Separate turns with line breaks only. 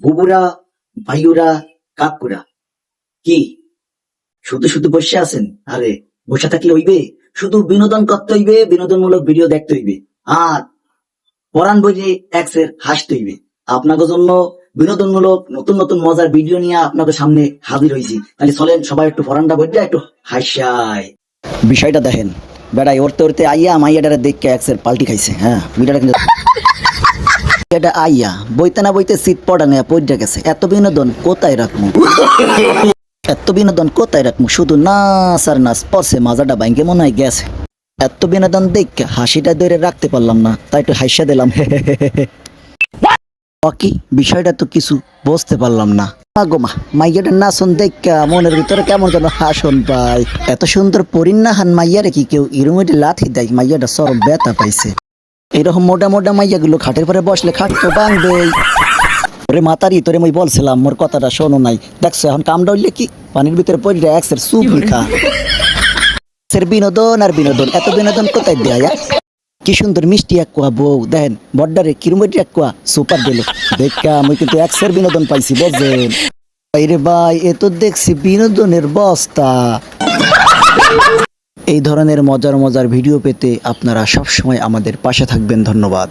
বুবুরা, ভাইউরা, কাকুরা কি শুধু শুধু বসে আছেন? আরে বসে থাকলে হইবে? শুধু বিনোদন করতে হইবে, বিনোদনমূলক ভিডিও দেখতে হইবে, আর পরাণ বইয়ে এক্সের হাসতে হইবে। আপনাদের জন্য বিনোদনমূলক নতুন নতুন মজার ভিডিও নিয়ে আপনাদের সামনে হাজির হয়েছি। তাহলে চলেন সবাই একটু পরানটা বইটা একটু হাসাই। বিষয়টা দেখেন, বেড়াই উড়তে উড়তে আইয়া মাইয়াটারে দেখে এক্সের পাল্টি খাইছে। হ্যাঁ, ভিডিওটা কিন্তু এটা আইয়া বইতে না বইতে সিট পড়া নেয়া পড়ে গেছে। এত বিনোদন কোথায় রাখবো? এত বিনোদন কোথায় রাখবো? শুধু নাচ আর নাচ, পরছে মাজাটা ভাঙ্গে মনে হয় গেছে। এত বিনোদন দেখে হাসিটা ধরে রাখতে পারলাম না, তাই একটু হাসিয়া দিলাম। বাকি বিষয়টা তো কিছু বুঝতে পারলাম না। গোমা মাইয়াটা নাচন দেখা মনের ভিতরে কেমন যেন হাসন পাই। এত সুন্দর পরিন্নাহান মাইয়ারে কি কেউ ইরুমেটে লাথি দেয়? মাইয়াটা চরম ব্যথা পাইছে। এরকম মোটা মোটা মাইয়া গুলো খাটের পরে বসলে খাট তো ভাঙবেই। ওরে মাতারি, তোরে মই বলছিলাম, মোর কথাটা শোনো নাই। দেখছো এখন কামটা হইলে কি পানির ভিতরে পড়ে এক্সের সুপ খা। বিনোদন আর বিনোদন, এত বিনোদন কোথায় দেয়া? কি সুন্দর মিষ্টি এক কোয়া বউ দেখেন, বড্ডারে কিরুমেটি এক কোয়া সুপার দিল। দেখা আমি কিন্তু এক্সের বিনোদন পাইছি, বুঝছেন? রে ভাই, এ তো দেখছি বিনোদনের বস্তা। এই ধরনের মজার মজার ভিডিও পেতে আপনারা সবসময় আমাদের পাশে থাকবেন। ধন্যবাদ।